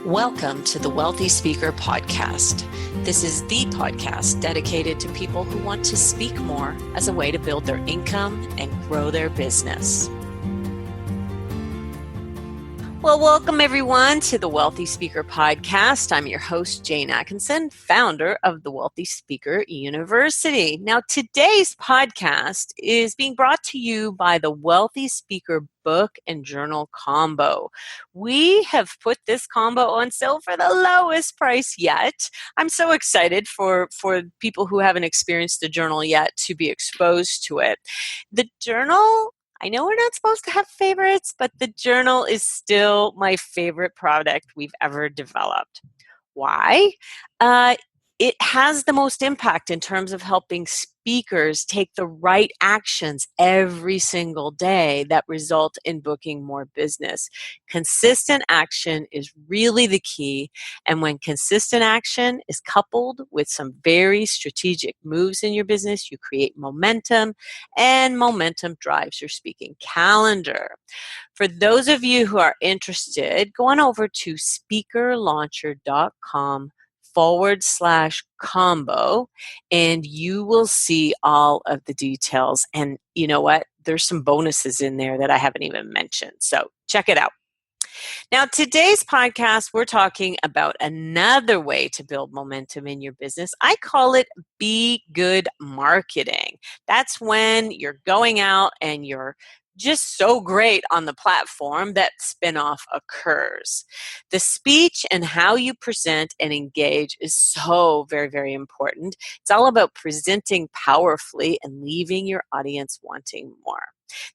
Welcome to the Wealthy Speaker Podcast. This is the podcast dedicated to people who want to speak more as a way to build their income and grow their business. Well, welcome everyone to the Wealthy Speaker Podcast. I'm your host, Jane Atkinson, founder of the Wealthy Speaker University. Now, today's podcast is being brought to you by the Wealthy Speaker book and journal combo. We have put this combo on sale for the lowest price yet. I'm so excited for people who haven't experienced the journal yet to be exposed to it. The journal, I know we're not supposed to have favorites, but the journal is still my favorite product we've ever developed. Why? It has the most impact in terms of helping speakers take the right actions every single day that result in booking more business. Consistent action is really the key, and when consistent action is coupled with some very strategic moves in your business, you create momentum, and momentum drives your speaking calendar. For those of you who are interested, go on over to speakerlauncher.com/combo, and you will see all of the details. And you know what? There's some bonuses in there that I haven't even mentioned. So check it out. Now, today's podcast, we're talking about another way to build momentum in your business. I call it Be Good Marketing. That's when you're going out and you're just so great on the platform that spinoff occurs. The speech and how you present and engage is so very, very important. It's all about presenting powerfully and leaving your audience wanting more.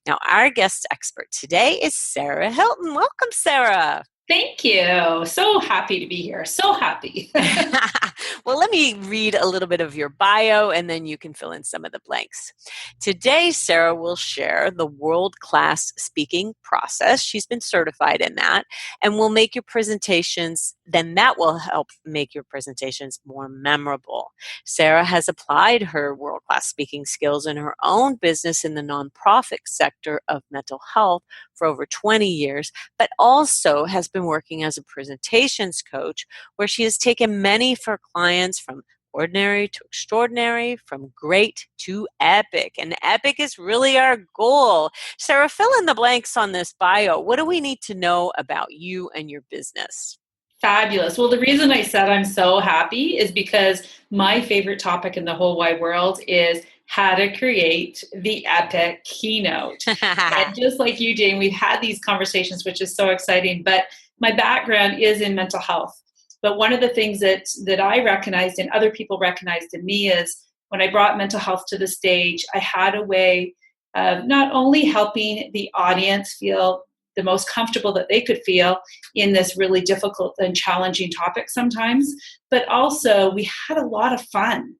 Now, our guest expert today is Sarah Hilton. Welcome, Sarah. Thank you. So happy to be here. So happy. Well, let me read a little bit of your bio and then you can fill in some of the blanks. Today, Sarah will share the world-class speaking process. She's been certified in that and will make your presentations, then that will help make your presentations more memorable. Sarah has applied her world-class speaking skills in her own business in the nonprofit sector of mental health for over 20 years, but also has been working as a presentations coach where she has taken many of her clients from ordinary to extraordinary, from great to epic. And epic is really our goal. Sarah, fill in the blanks on this bio. What do we need to know about you and your business? Fabulous. Well, the reason I said I'm so happy is because my favorite topic in the whole wide world is how to create the Epic Keynote. And just like you, Jane, we've had these conversations, which is so exciting. But my background is in mental health. But one of the things that I recognized and other people recognized in me is when I brought mental health to the stage, I had a way of not only helping the audience feel the most comfortable that they could feel in this really difficult and challenging topic sometimes, but also we had a lot of fun.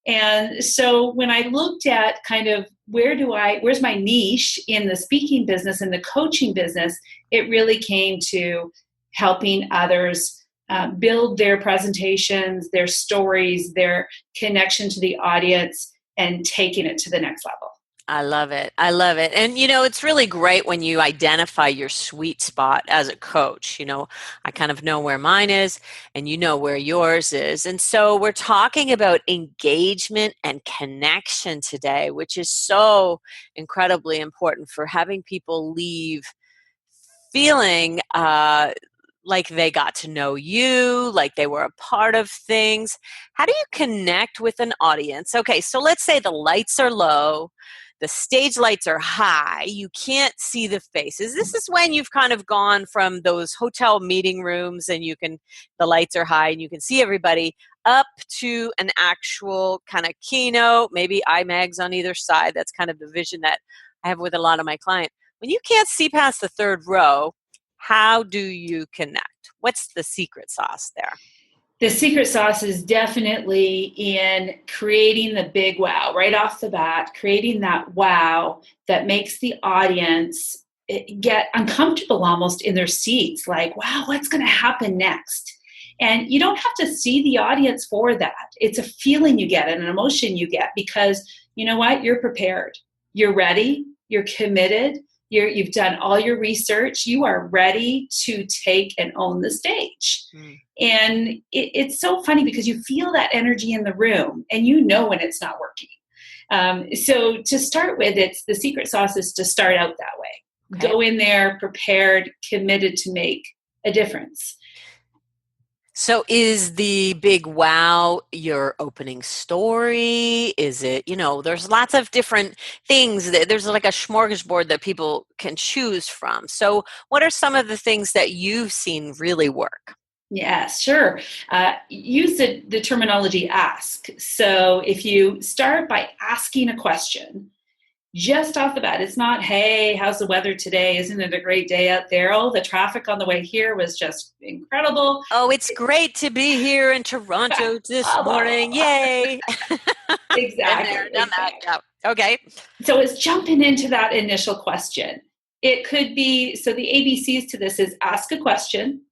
And so when I looked at kind of where's my niche in the speaking business and the coaching business, it really came to helping others build their presentations, their stories, their connection to the audience, and taking it to the next level. I love it. I love it. And, it's really great when you identify your sweet spot as a coach. I kind of know where mine is and you know where yours is. And so we're talking about engagement and connection today, which is so incredibly important for having people leave feeling like they got to know you, like they were a part of things. How do you connect with an audience? Okay, so let's say the lights are low. The stage lights are high. You can't see the faces. This is when you've kind of gone from those hotel meeting rooms and the lights are high and you can see everybody up to an actual kind of keynote, maybe IMAGs on either side. That's kind of the vision that I have with a lot of my clients. When you can't see past the third row, how do you connect? What's the secret sauce there? The secret sauce is definitely in creating the big wow right off the bat, creating that wow that makes the audience get uncomfortable almost in their seats, like, wow, what's going to happen next? And you don't have to see the audience for that. It's a feeling you get and an emotion you get because you know what? You're prepared. You're ready. You're committed. You've done all your research. You are ready to take and own the stage. And it's so funny because you feel that energy in the room and you know when it's not working. So to start with, the secret sauce is to start out that way. Okay. Go in there prepared, committed to make a difference. So is the big wow your opening story? Is it, there's lots of different things. There's like a smorgasbord that people can choose from. So what are some of the things that you've seen really work? Yes, sure. Use the terminology ask. So if you start by asking a question, just off the bat, it's not, hey, how's the weather today? Isn't it a great day out there? Oh, the traffic on the way here was just incredible. Oh, it's great to be here in Toronto this morning. Yay. Exactly. Done that. Yeah. Okay. So it's jumping into that initial question. It could be, so the ABCs to this is ask a question,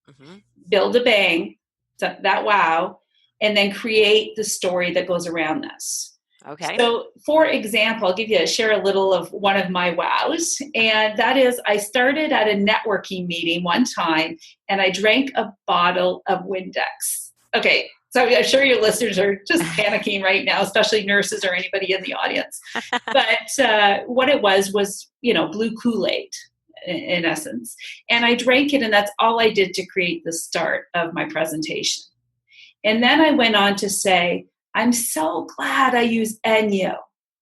build a bang, so that wow, and then create the story that goes around this. Okay. So, for example, I'll share a little of one of my wows, and that is I started at a networking meeting one time, and I drank a bottle of Windex. Okay, so I'm sure your listeners are just panicking right now, especially nurses or anybody in the audience. But what it was blue Kool-Aid, in essence. And I drank it, and that's all I did to create the start of my presentation. And then I went on to say, I'm so glad I use Enyo,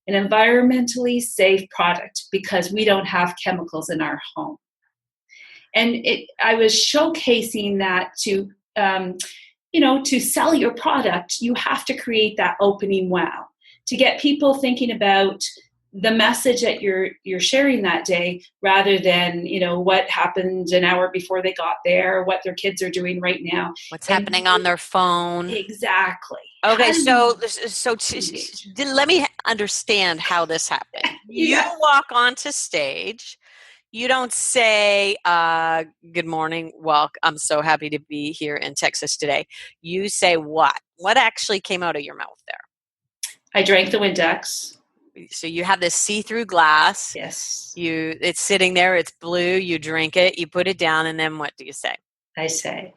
an environmentally safe product, because we don't have chemicals in our home. And I was showcasing that to sell your product, you have to create that opening wow to get people thinking about the message that you're sharing that day, rather than what happened an hour before they got there, what their kids are doing right now, what's happening on their phone. Exactly. Okay, so let me understand how this happened. You walk onto stage. You don't say, good morning, I'm so happy to be here in Texas today. You say what? What actually came out of your mouth there? I drank the Windex. So you have this see-through glass. Yes. It's sitting there. It's blue. You drink it. You put it down, and then what do you say? I say,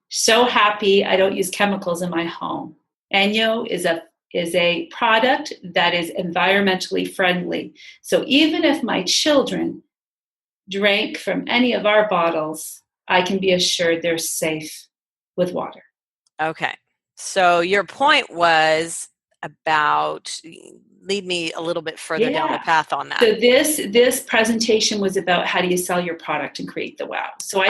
so happy I don't use chemicals in my home. Enyo is a product that is environmentally friendly. So even if my children drank from any of our bottles, I can be assured they're safe with water. Okay. So your point was about, lead me a little bit further down the path on that. So this presentation was about how do you sell your product and create the wow. So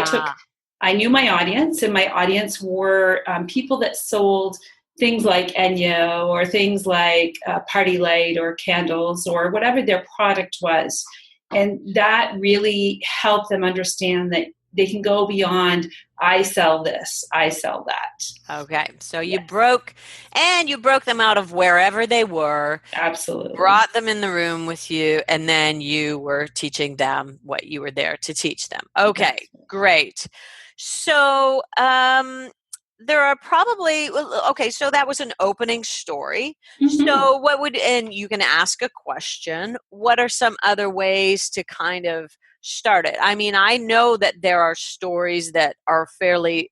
I knew my audience, and my audience were people that sold things like Enyo or things like Party Light or candles or whatever their product was. And that really helped them understand that they can go beyond, I sell this, I sell that. Okay. So you broke them out of wherever they were. Absolutely. Brought them in the room with you, and then you were teaching them what you were there to teach them. Okay, great. So there are probably, so that was an opening story. So and you can ask a question. What are some other ways to kind of start it? I mean, I know that there are stories that are fairly,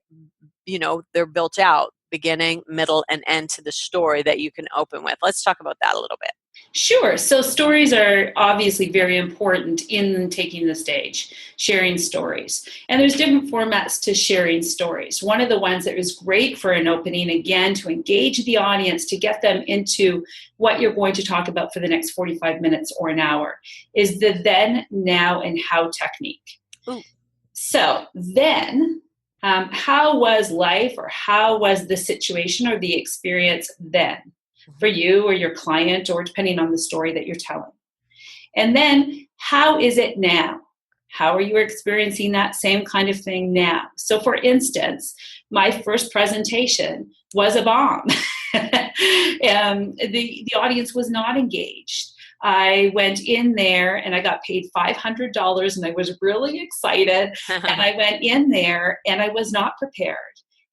they're built out, beginning, middle, and end to the story that you can open with. Let's talk about that a little bit. Sure. So stories are obviously very important in taking the stage, sharing stories. And there's different formats to sharing stories. One of the ones that is great for an opening, again, to engage the audience, to get them into what you're going to talk about for the next 45 minutes or an hour, is the then, now, and how technique. Ooh. So then, how was life, or how was the situation or the experience then? For you or your client, or depending on the story that you're telling. And then, how is it now? How are you experiencing that same kind of thing now? So for instance, my first presentation was a bomb. The audience was not engaged. I went in there and I got paid $500, and I was really excited. And I went in there and I was not prepared.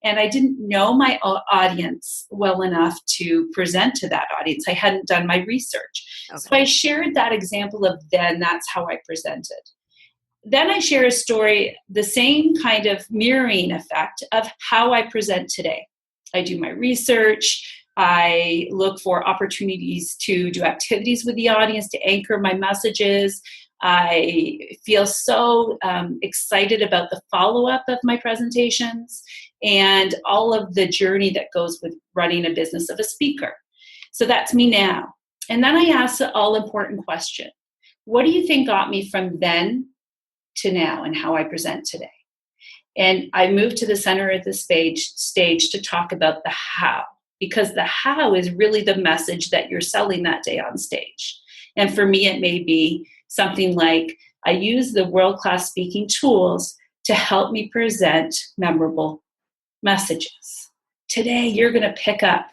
And I didn't know my audience well enough to present to that audience. I hadn't done my research. Okay. So I shared that example of then, that's how I presented. then I share a story, the same kind of mirroring effect of how I present today. I do my research. I look for opportunities to do activities with the audience to anchor my messages. I feel so excited about the follow-up of my presentations and all of the journey that goes with running a business of a speaker. So that's me now. And then I ask the all-important question. What do you think got me from then to now and how I present today? And I moved to the center of the stage to talk about the how, because the how is really the message that you're selling that day on stage. And for me, it may be something like, I use the world-class speaking tools to help me present memorable messages. Today, you're going to pick up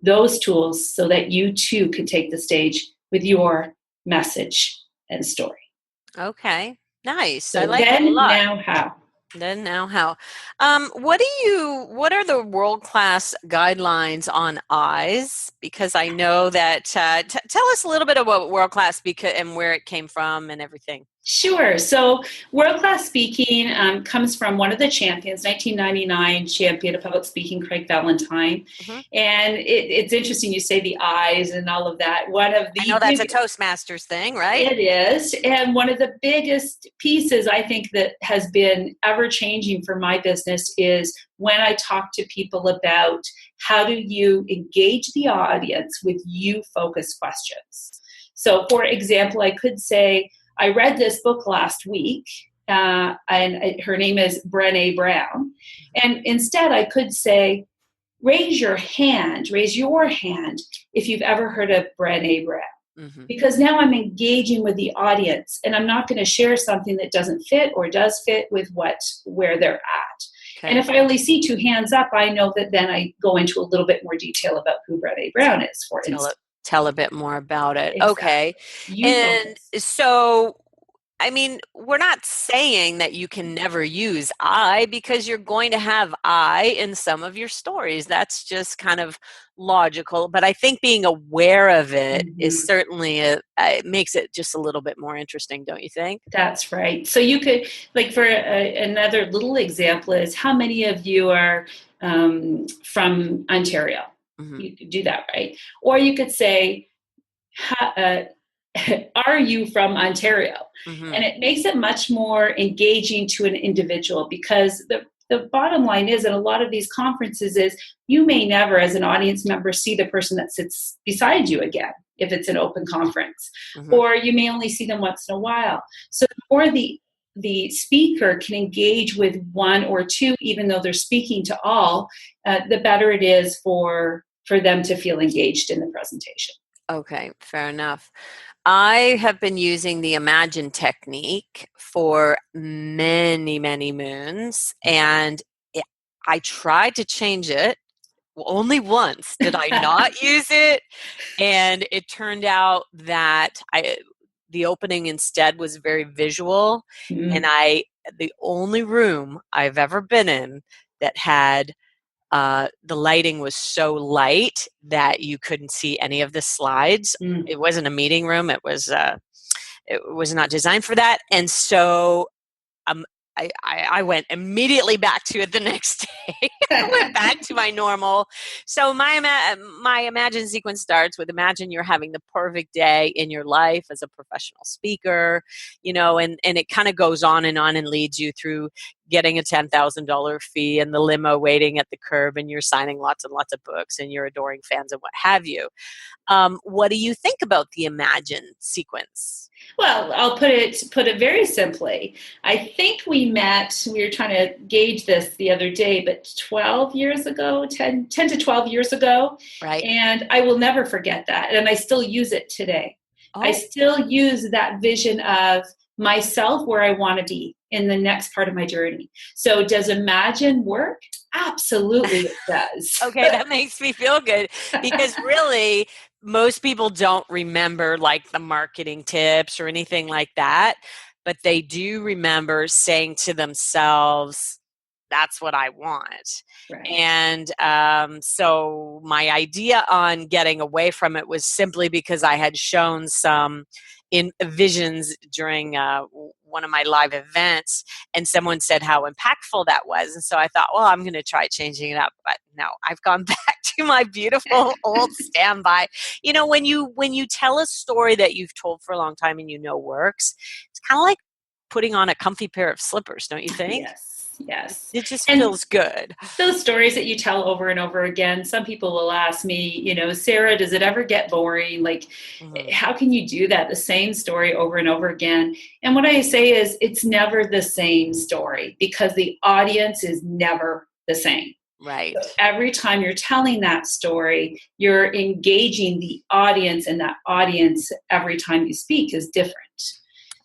those tools so that you too can take the stage with your message and story. Okay, nice. So I like it a lot. now, how? Then now how? What are the world-class guidelines on eyes? Because I know that, tell us a little bit about world-class speaker and where it came from and everything. Sure. So world-class speaking comes from one of the champions, 1999 champion of public speaking, Craig Valentine. Mm-hmm. And it's interesting you say the eyes and all of that. I know that's a Toastmasters thing, right? It is. And one of the biggest pieces I think that has been ever-changing for my business is when I talk to people about how do you engage the audience with you-focused questions. So for example, I could say, I read this book last week, and her name is Brené Brown. And instead, I could say, raise your hand if you've ever heard of Brené Brown. Mm-hmm. Because now I'm engaging with the audience, and I'm not going to share something that doesn't fit or does fit with where they're at. Okay. And if I only see two hands up, I know that then I go into a little bit more detail about who Brené Brown is, for instance. Tell a bit more about it. Exactly. Okay. And so, I mean, we're not saying that you can never use I, because you're going to have I in some of your stories. That's just kind of logical. But I think being aware of it is certainly it makes it just a little bit more interesting, don't you think? That's right. So you could, like, for another little example is, how many of you are from Ontario? Mm-hmm. You could do that, right? Or you could say, are you from Ontario? Mm-hmm. And it makes it much more engaging to an individual, because the bottom line is, in a lot of these conferences, is you may never, as an audience member, see the person that sits beside you again, if it's an open conference. Mm-hmm. Or you may only see them once in a while. So the more the speaker can engage with one or two, even though they're speaking to all, the better it is for them to feel engaged in the presentation. Okay, fair enough. I have been using the Imagine technique for many, many moons, and I tried to change it. Only once did I not use it, and it turned out that the opening instead was very visual, and the only room I've ever been in that had the lighting was so light that you couldn't see any of the slides. It wasn't a meeting room. It was not designed for that. And so I went immediately back to it the next day. I went back to my normal. So my Imagine sequence starts with, imagine you're having the perfect day in your life as a professional speaker, and it kind of goes on and leads you through getting a $10,000 fee and the limo waiting at the curb, and you're signing lots and lots of books and you're adoring fans and what have you. What do you think about the Imagine sequence? Well, I'll put it very simply. I think we were trying to gauge this the other day, but 12 years ago, 10 to 12 years ago. Right. And I will never forget that. And I still use it today. Oh. I still use that vision of myself where I want to be in the next part of my journey. So does Imagine work? Absolutely it does. Okay, that makes me feel good, because really most people don't remember like the marketing tips or anything like that, but they do remember saying to themselves, that's what I want. Right. And so my idea on getting away from it was simply because I had shown some in visions during one of my live events, and someone said how impactful that was. And so I thought, well, I'm going to try changing it up. But no, I've gone back to my beautiful old standby. You know, when you tell a story that you've told for a long time and you know works, it's kind of like putting on a comfy pair of slippers, don't you think? Yes. It just And feels good. those stories that you tell over and over again, some people will ask me, Sarah, does it ever get boring? Like, how can you do that? The same story over and over again. And what I say is it's never the same story because the audience is never the same. Right. So every time you're telling that story, you're engaging the audience, and that audience every time you speak is different.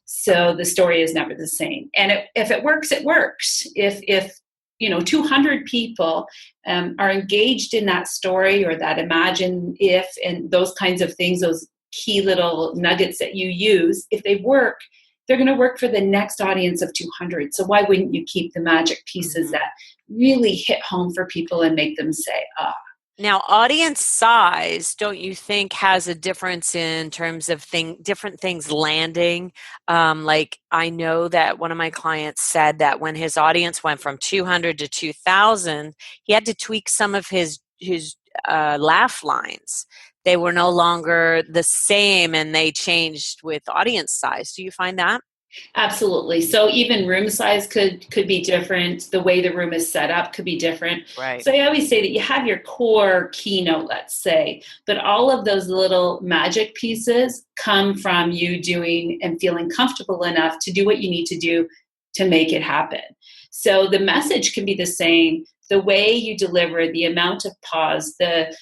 So the story is never the same. And if it works, it works. If 200 people are engaged in that story or that imagine if and those kinds of things, those key little nuggets that you use, if they work, they're going to work for the next audience of 200. So why wouldn't you keep the magic pieces that really hit home for people and make them say, ah. Now, audience size, don't you think has a difference in terms of different things landing? Like I know that one of my clients said that when his audience went from 200 to 2,000, he had to tweak some of his laugh lines. They were no longer the same, and they changed with audience size. Do you find that? Absolutely. So even room size could be different. The way the room is set up could be different. Right. So I always say that you have your core keynote, let's say, but all of those little magic pieces come from you doing and feeling comfortable enough to do what you need to do to make it happen. So the message can be the same. The way you deliver, the amount of pause, the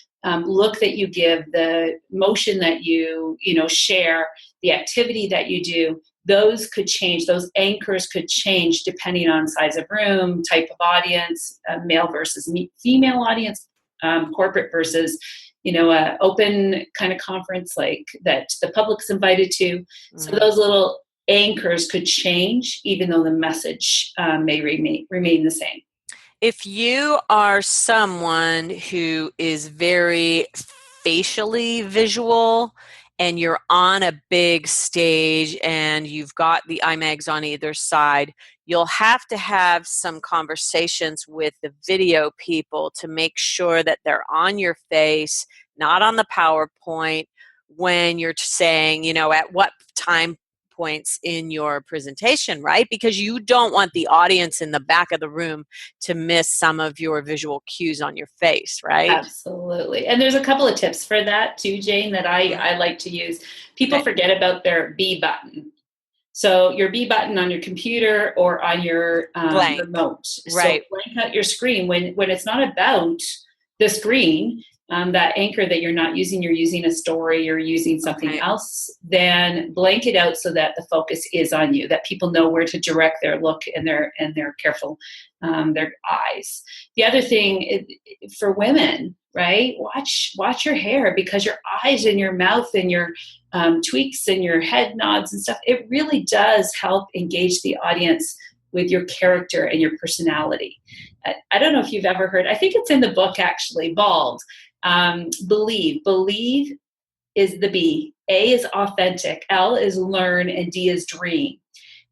look that you give, the motion that you share, the activity that you do, those could change. Those anchors could change depending on size of room, type of audience, male versus female audience, corporate versus, a open kind of conference like that the public's invited to. So those little anchors could change, even though the message may remain the same. If you are someone who is very facially visual and you're on a big stage and you've got the IMAGs on either side, you'll have to have some conversations with the video people to make sure that they're on your face, not on the PowerPoint, when you're saying, at what time points in your presentation, right? Because you don't want the audience in the back of the room to miss some of your visual cues on your face, right? Absolutely. And there's a couple of tips for that too, Jane, that I like to use. People forget about their B button. So your B button on your computer or on your remote. Right. So blank out your screen when it's not about the screen. That anchor that you're not using, you're using a story, you're using something else, then blank it out so that the focus is on you, that people know where to direct their look and their careful, their eyes. The other thing for women, right? Watch your hair, because your eyes and your mouth and your tweaks and your head nods and stuff, it really does help engage the audience with your character and your personality. I don't know if you've ever heard, I think it's in the book actually, Bald. Believe is the B. A is authentic. L is learn, and D is dream.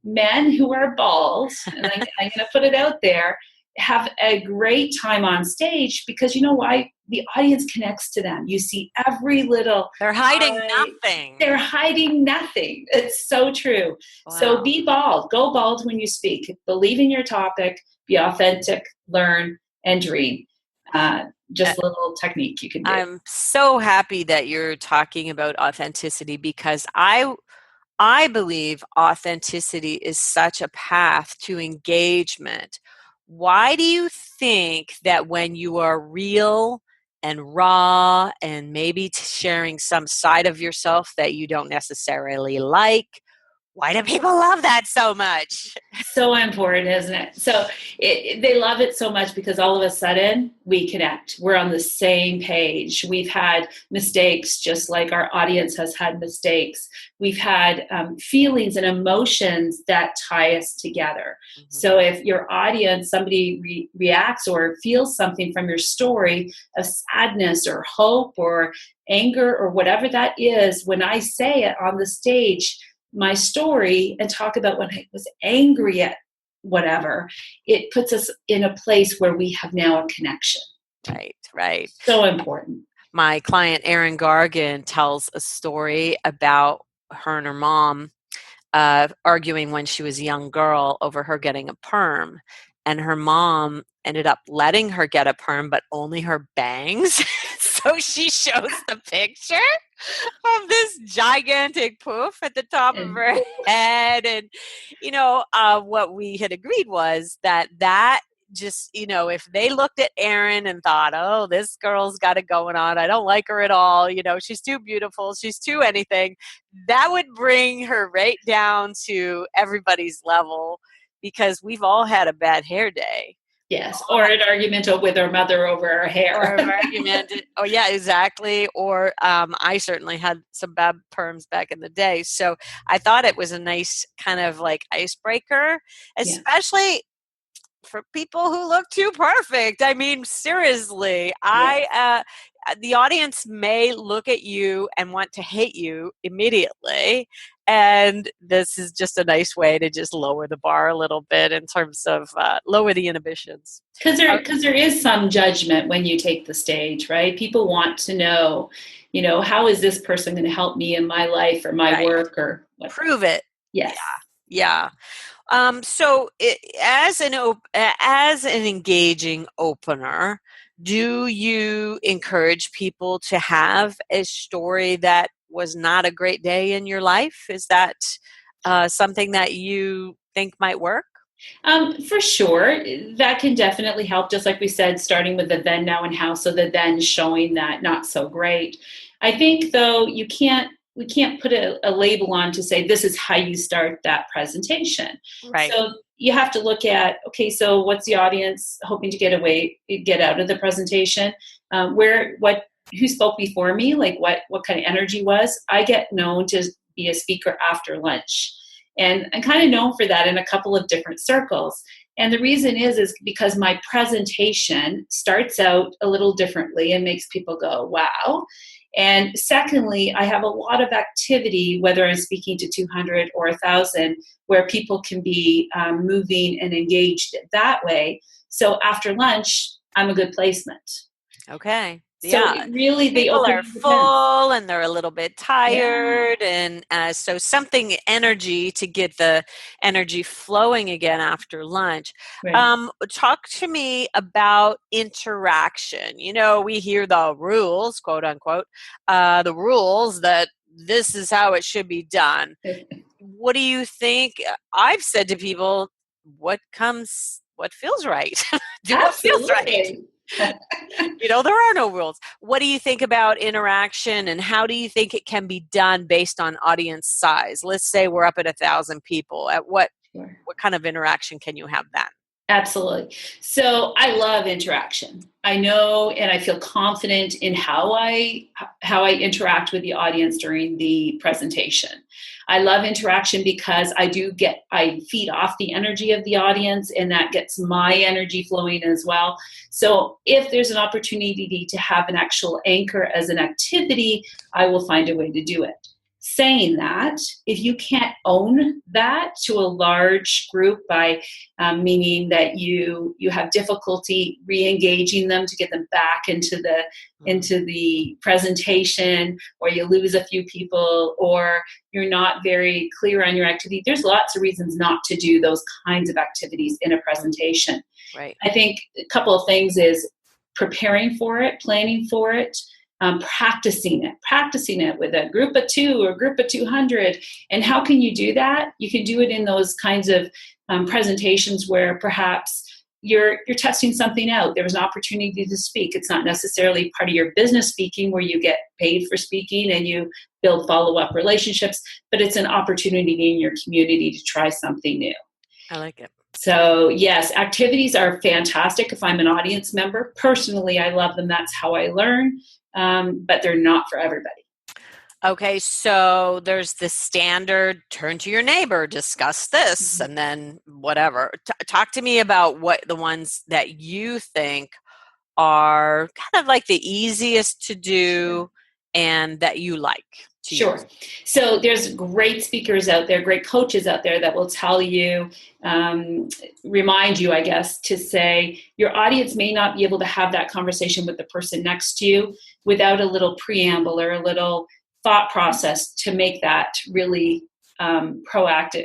Men who are bald, and I'm going to put it out there, have a great time on stage because you know why? The audience connects to them. You see every little... They're hiding nothing. They're hiding nothing. It's so true. Wow. So be bald. Go bald when you speak. Believe in your topic. Be authentic. Learn and dream. Just a little technique you can do. I'm so happy that you're talking about authenticity because I believe authenticity is such a path to engagement. Why do you think that when you are real and raw and maybe sharing some side of yourself that you don't necessarily like, why do people love that so much? So important, isn't it? So they love it so much because all of a sudden we connect. We're on the same page. We've had mistakes just like our audience has had mistakes. We've had feelings and emotions that tie us together. Mm-hmm. So if your audience, somebody reacts or feels something from your story of sadness or hope or anger or whatever that is, when I say it on the stage, my story and talk about when I was angry at whatever, it puts us in a place where we have now a connection. Right, right. So important. My client, Erin Gargan, tells a story about her and her mom arguing when she was a young girl over her getting a perm. And her mom ended up letting her get a perm, but only her bangs. So she shows the picture of this gigantic poof at the top of her head. And, what we had agreed was that just, if they looked at Erin and thought, oh, this girl's got it going on, I don't like her at all, she's too beautiful, she's too anything, that would bring her right down to everybody's level, because we've all had a bad hair day. Yes, or an argument with her mother over her hair. Or an argument. Oh, yeah, exactly. Or I certainly had some bad perms back in the day. So I thought it was a nice kind of like icebreaker, especially for people who look too perfect. I mean, seriously, the audience may look at you and want to hate you immediately. And this is just a nice way to just lower the bar a little bit in terms of lower the inhibitions. Because there is some judgment when you take the stage, right? People want to know, how is this person going to help me in my life or my work or whatever. Prove it. Yes. Yeah. So as an engaging opener, do you encourage people to have a story that was not a great day in your life? Is that something that you think might work? For sure. That can definitely help. Just like we said, starting with the then, now, and how. So the then showing that not so great. I think, though, we can't put a label on to say this is how you start that presentation. Right. So you have to look at, okay, so what's the audience hoping to get out of the presentation? Who spoke before me? Like what kind of energy was? I get known to be a speaker after lunch. And I'm kind of known for that in a couple of different circles. And the reason is because my presentation starts out a little differently and makes people go, wow. And secondly, I have a lot of activity, whether I'm speaking to 200 or 1,000, where people can be moving and engaged that way. So after lunch, I'm a good placement. Okay. So really, people are full and they're a little bit tired, and so something energy to get the energy flowing again after lunch. Right. Talk to me about interaction. We hear the rules, quote unquote, the rules that this is how it should be done. What do you think? I've said to people, what feels right? Do what feels right. There are no rules. What do you think about interaction, and how do you think it can be done based on audience size? Let's say we're up at 1,000 people. At what kind of interaction can you have then? Absolutely. So I love interaction. I know, and I feel confident in how I interact with the audience during the presentation. I love interaction because I feed off the energy of the audience, and that gets my energy flowing as well. So if there's an opportunity to have an actual anchor as an activity, I will find a way to do it. Saying that, if you can't own that to a large group by meaning that you have difficulty re-engaging them to get them back into the presentation, or you lose a few people, or you're not very clear on your activity, there's lots of reasons not to do those kinds of activities in a presentation. Right. I think a couple of things is preparing for it, planning for it, practicing it with a group of 2 or a group of 200. And how can you do that? You can do it in those kinds of presentations where perhaps you're testing something out. There was an opportunity to speak. It's not necessarily part of your business speaking where you get paid for speaking and you build follow-up relationships, but it's an opportunity in your community to try something new. I like it. So yes, activities are fantastic if I'm an audience member. Personally, I love them. That's how I learn. But they're not for everybody. Okay, so there's the standard turn to your neighbor, discuss this, and then whatever. Talk to me about what the ones that you think are kind of like the easiest to do and that you like. to Sure. use? So there's great speakers out there, great coaches out there that will tell you, remind you, I guess, to say your audience may not be able to have that conversation with the person next to you without a little preamble or a little thought process to make that really proactive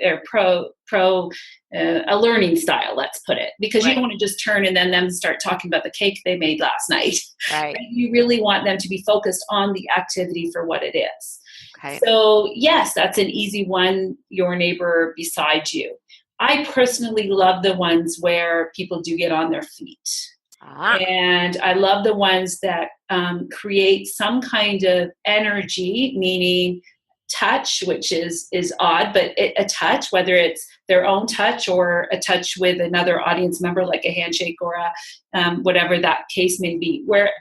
or a learning style, let's put it, because you don't want to just turn and then them start talking about the cake they made last night. Right. You really want them to be focused on the activity for what it is. Okay. So yes, that's an easy one, your neighbor beside you. I personally love the ones where people do get on their feet. And I love the ones that create some kind of energy, meaning touch, which is odd, but a touch, whether it's their own touch or a touch with another audience member, like a handshake or whatever that case may be, where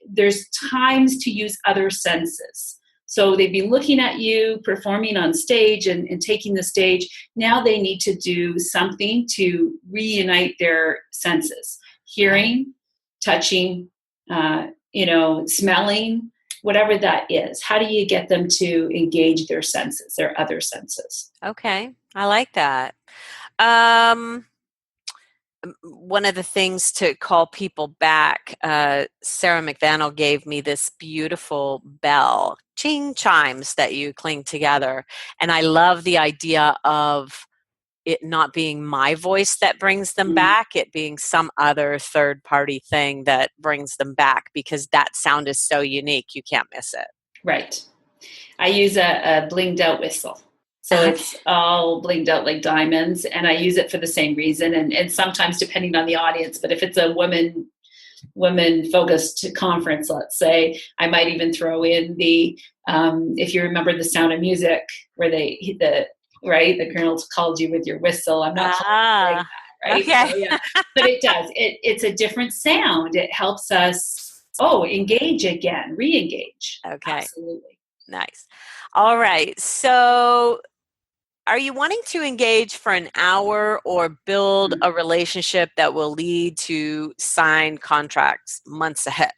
there's times to use other senses. So they've been looking at you, performing on stage and taking the stage. Now they need to do something to reunite their senses. Hearing, touching, smelling, whatever that is. How do you get them to engage their senses, their other senses? Okay. I like that. One of the things to call people back, Sarah McDaniel gave me this beautiful bell, ching chimes that you cling together. And I love the idea of it not being my voice that brings them back, it being some other third party thing that brings them back, because that sound is so unique, you can't miss it. Right. I use a blinged out whistle. So it's all blinged out like diamonds, and I use it for the same reason. And sometimes depending on the audience, but if it's a women focused conference, let's say, I might even throw in the, if you remember The Sound of Music, where the colonel called you with your whistle. I'm not calling it that, right? Okay. So, yeah. But it does. It's a different sound. It helps us, engage again, re-engage. Okay. Absolutely. Nice. All right. So are you wanting to engage for an hour or build a relationship that will lead to signed contracts months ahead?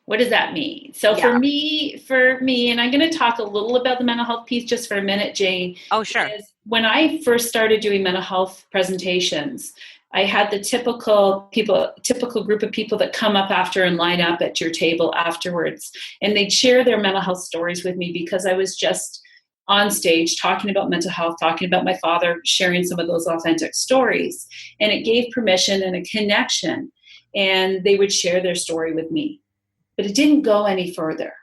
What does that mean? So for me, and I'm going to talk a little about the mental health piece just for a minute, Jane. Oh, sure. When I first started doing mental health presentations, I had the typical group of people that come up after and line up at your table afterwards, and they'd share their mental health stories with me because I was just on stage talking about mental health, talking about my father, sharing some of those authentic stories, and it gave permission and a connection, and they would share their story with me. But it didn't go any further.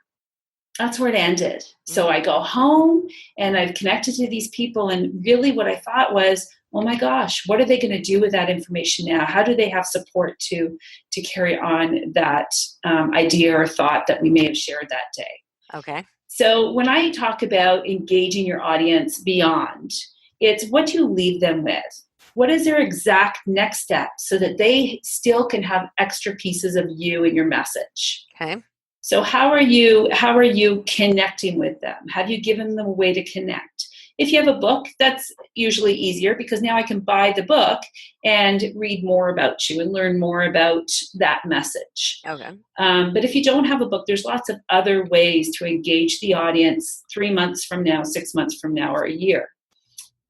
That's where it ended. So I go home and I've connected to these people, and really what I thought was, oh my gosh, what are they going to do with that information now? How do they have support to carry on that idea or thought that we may have shared that day? Okay. So when I talk about engaging your audience beyond, it's what do you leave them with? What is their exact next step so that they still can have extra pieces of you in your message? Okay. So how are you connecting with them? Have you given them a way to connect? If you have a book, that's usually easier because now I can buy the book and read more about you and learn more about that message. Okay. But if you don't have a book, there's lots of other ways to engage the audience 3 months from now, 6 months from now, or a year.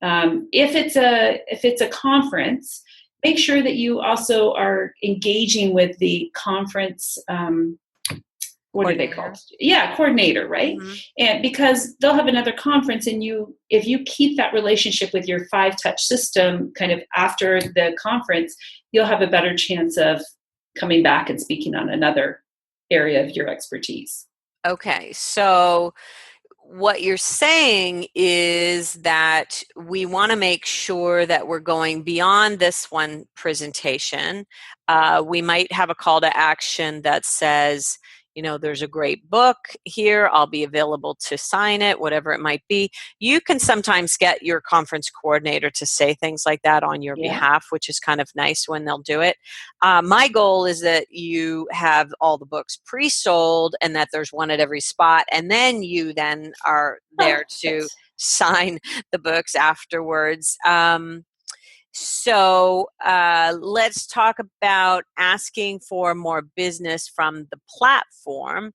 If it's a conference, make sure that you also are engaging with the conference. What are they called? Yeah, coordinator, right? Mm-hmm. And because they'll have another conference, and if you keep that relationship with your 5-touch system kind of after the conference, you'll have a better chance of coming back and speaking on another area of your expertise. Okay, so what you're saying is that we want to make sure that we're going beyond this one presentation. We might have a call to action that says, there's a great book here. I'll be available to sign it, whatever it might be. You can sometimes get your conference coordinator to say things like that on your behalf, which is kind of nice when they'll do it. My goal is that you have all the books pre-sold and that there's one at every spot. And then you then are there to sign the books afterwards. So let's talk about asking for more business from the platform.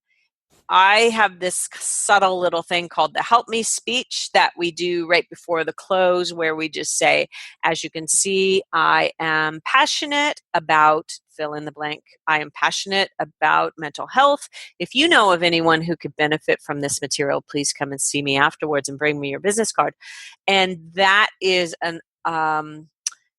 I have this subtle little thing called the help me speech that we do right before the close, where we just say, as you can see, I am passionate about fill in the blank. I am passionate about mental health. If you know of anyone who could benefit from this material, please come and see me afterwards and bring me your business card. And that is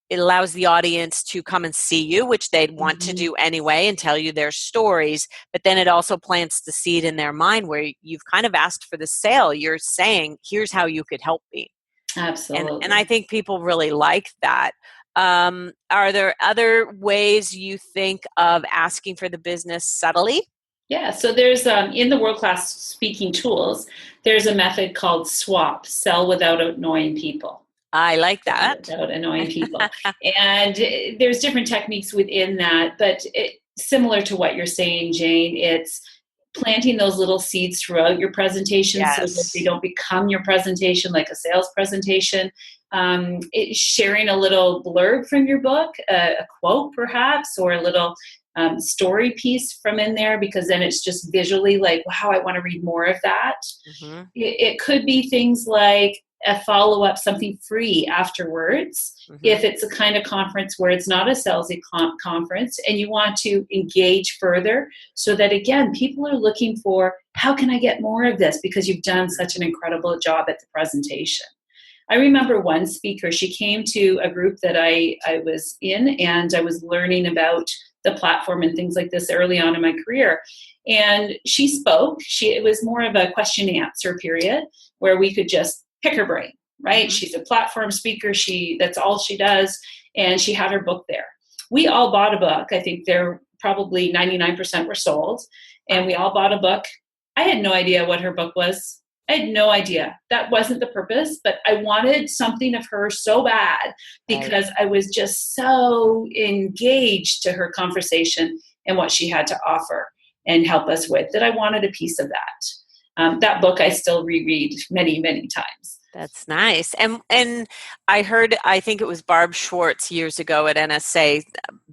it allows the audience to come and see you, which they'd want to do anyway, and tell you their stories. But then it also plants the seed in their mind where you've kind of asked for the sale. You're saying, here's how you could help me. Absolutely. And I think people really like that. Are there other ways you think of asking for the business subtly? Yeah, so there's in the world-class speaking tools, there's a method called SWAP, sell without annoying people. I like that. Without annoying people. And there's different techniques within that, but similar to what you're saying, Jane, it's planting those little seeds throughout your presentation so that they don't become your presentation like a sales presentation. Sharing a little blurb from your book, a quote perhaps, or a little story piece from in there, because then it's just visually like, wow, I want to read more of that. It could be things like a follow-up, something free afterwards. If it's a kind of conference where it's not a salesy conference and you want to engage further, so that again, people are looking for, how can I get more of this? Because you've done such an incredible job at the presentation. I remember one speaker, she came to a group that I was in, and I was learning about the platform and things like this early on in my career. And she spoke. It was more of a question and answer period where we could just pick her brain, right? She's a platform speaker. That's all she does. And she had her book there. We all bought a book. I think there probably 99% were sold. And we all bought a book. I had no idea what her book was. I had no idea. That wasn't the purpose, but I wanted something of her so bad because I was just so engaged to her conversation and what she had to offer and help us with, that I wanted a piece of that. That book I still reread many, many times. That's nice. And I think it was Barb Schwartz years ago at NSA.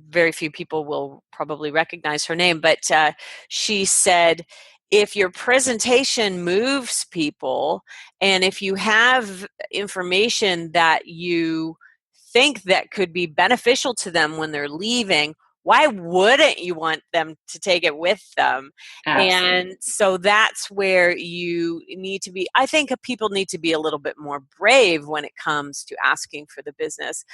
Very few people will probably recognize her name, but she said, if your presentation moves people, and if you have information that you think that could be beneficial to them when they're leaving, why wouldn't you want them to take it with them? Absolutely. And so that's where you need to be. I think people need to be a little bit more brave when it comes to asking for the business.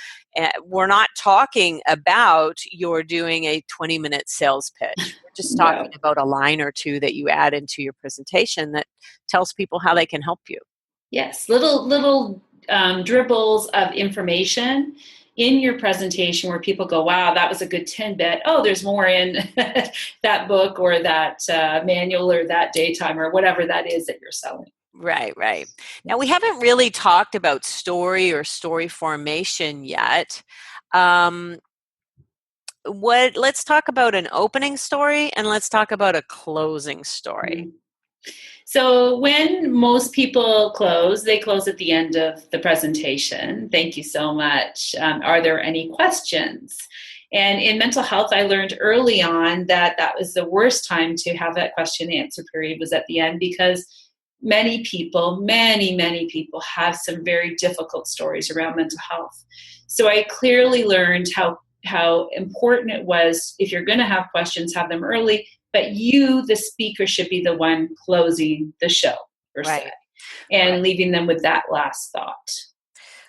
We're not talking about you're doing a 20-minute sales pitch. We're just talking about a line or two that you add into your presentation that tells people how they can help you. Yes, little dribbles of information in your presentation where people go, wow, that was a good tidbit. Oh, there's more in that book or that manual or that daytime or whatever that is that you're selling. Right. Now, we haven't really talked about story or story formation yet. Let's talk about an opening story and let's talk about a closing story. So when most people close, they close at the end of the presentation. Thank you so much. Are there any questions? And in mental health, I learned early on that was the worst time to have that question and answer period, was at the end, because many people have some very difficult stories around mental health. So I clearly learned how important it was, if you're going to have questions, have them early. But you, the speaker, should be the one closing the show, per se, and leaving them with that last thought.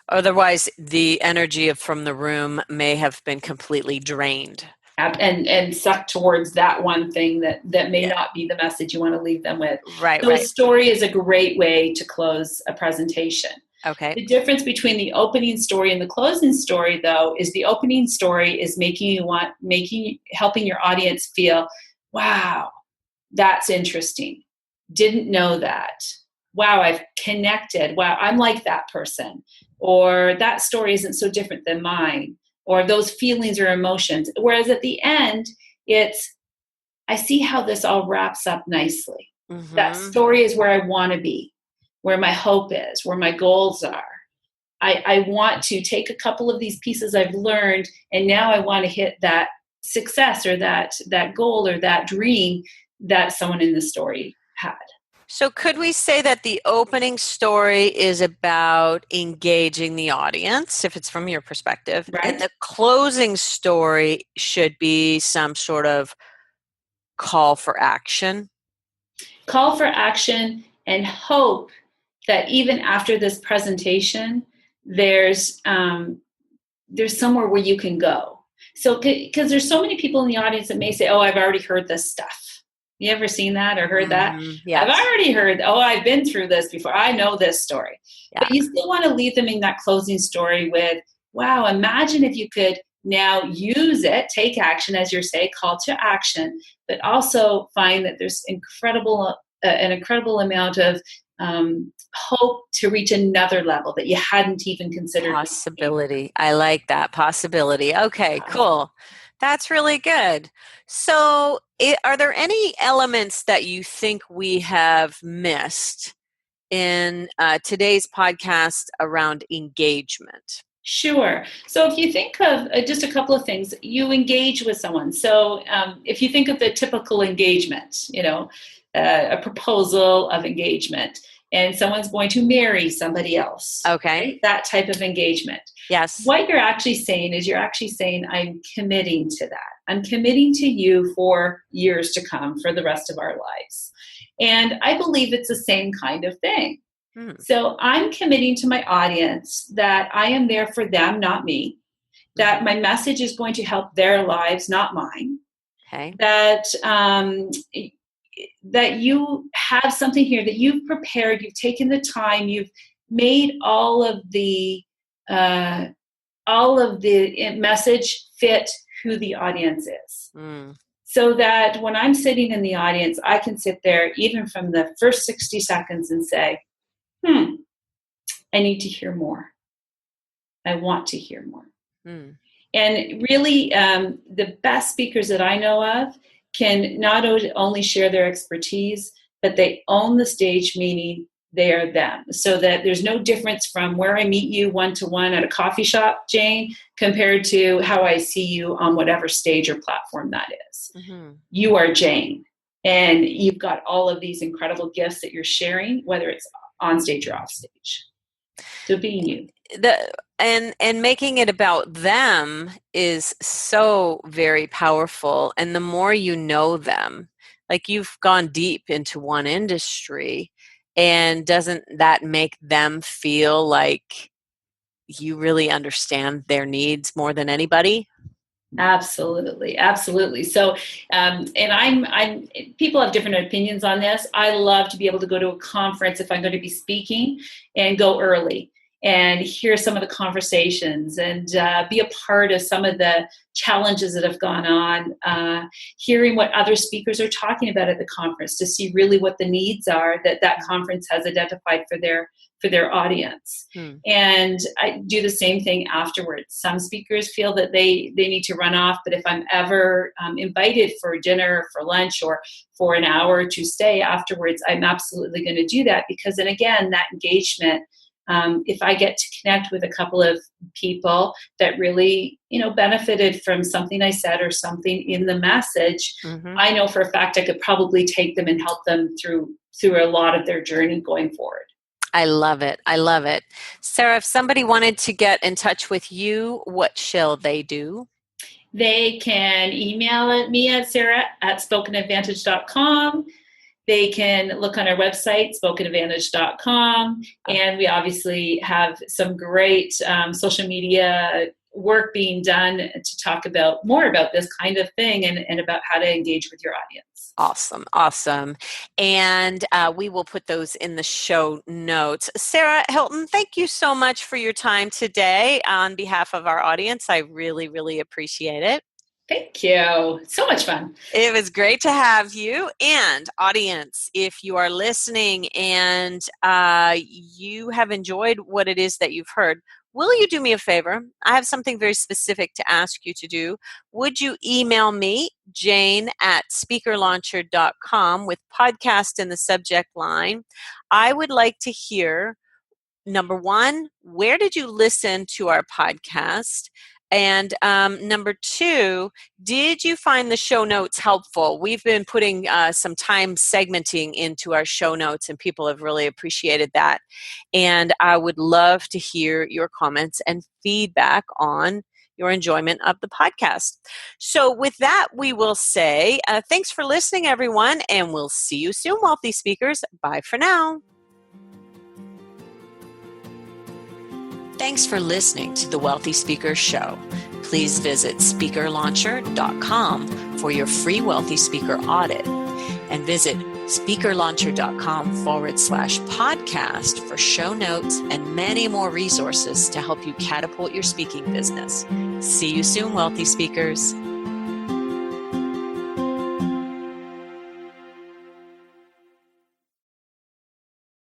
Otherwise, the energy from the room may have been completely drained. And sucked towards that one thing that may not be the message you want to leave them with. So a story is a great way to close a presentation. Okay. The difference between the opening story and the closing story, though, is the opening story is helping your audience feel, wow, that's interesting. Didn't know that. Wow, I've connected. Wow, I'm like that person. Or that story isn't so different than mine. Or those feelings or emotions. Whereas at the end, I see how this all wraps up nicely. That story is where I want to be, where my hope is, where my goals are. I want to take a couple of these pieces I've learned, and now I want to hit that success or that goal or that dream that someone in the story had. So could we say that the opening story is about engaging the audience, if it's from your perspective, Right? and the closing story should be some sort of call for action? Call for action and hope that even after this presentation, there's somewhere where you can go. So, because there's so many people in the audience that may say, "Oh, I've already heard this stuff." You ever seen that or heard that? Yes. I've already heard, "Oh, I've been through this before. I know this story." Yeah. But you still want to leave them in that closing story with, "Wow, imagine if you could now use it, take action, as you say, call to action, but also find that there's an incredible amount of hope to reach another level that you hadn't even considered." Possibility. I like that. Possibility. Okay, cool. That's really good. So, are there any elements that you think we have missed in today's podcast around engagement? Sure. So if you think of just a couple of things, you engage with someone. So if you think of the typical engagement, a proposal of engagement, and someone's going to marry somebody else. Okay. Right? That type of engagement. Yes. What you're actually saying is I'm committing to that. I'm committing to you for years to come, for the rest of our lives. And I believe it's the same kind of thing. So I'm committing to my audience that I am there for them, not me, that my message is going to help their lives, not mine. Okay. That you have something here that you've prepared, you've taken the time, you've made all of the message fit who the audience is. So that when I'm sitting in the audience, I can sit there even from the first 60 seconds and say, I need to hear more. I want to hear more. And really, the best speakers that I know of can not only share their expertise, but they own the stage, meaning they are them. So that there's no difference from where I meet you one-to-one at a coffee shop, Jane, compared to how I see you on whatever stage or platform that is. You are Jane, and you've got all of these incredible gifts that you're sharing, whether it's on stage or off stage. So being you. And making it about them is so very powerful. And the more you know them, like you've gone deep into one industry, and doesn't that make them feel like you really understand their needs more than anybody? Absolutely. So, and I'm people have different opinions on this. I love to be able to go to a conference if I'm going to be speaking and go early and hear some of the conversations and be a part of some of the challenges that have gone on, hearing what other speakers are talking about at the conference to see really what the needs are that conference has identified for their audience. And I do the same thing afterwards. Some speakers feel that they need to run off, but if I'm ever invited for dinner, for lunch, or for an hour to stay afterwards, I'm absolutely going to do that, because then again, that engagement, if I get to connect with a couple of people that really, benefited from something I said or something in the message, I know for a fact I could probably take them and help them through a lot of their journey going forward. I love it. Sarah, if somebody wanted to get in touch with you, what shall they do? They can email me at sarah@spokenadvantage.com. They can look on our website, spokenadvantage.com. And we obviously have some great social media work being done to talk about more about this kind of thing and about how to engage with your audience. Awesome. And we will put those in the show notes. Sarah Hilton, thank you so much for your time today on behalf of our audience. I really, really appreciate it. Thank you. So much fun. It was great to have you. And audience, if you are listening and you have enjoyed what it is that you've heard, will you do me a favor? I have something very specific to ask you to do. Would you email me, jane@speakerlauncher.com, with podcast in the subject line? I would like to hear, number one, where did you listen to our podcast? And number 2, did you find the show notes helpful? We've been putting some time segmenting into our show notes, and people have really appreciated that. And I would love to hear your comments and feedback on your enjoyment of the podcast. So with that, we will say thanks for listening, everyone, and we'll see you soon, Wealthy Speakers. Bye for now. Thanks for listening to the Wealthy Speaker Show. Please visit speakerlauncher.com for your free Wealthy Speaker audit, and visit speakerlauncher.com/podcast for show notes and many more resources to help you catapult your speaking business. See you soon, Wealthy Speakers.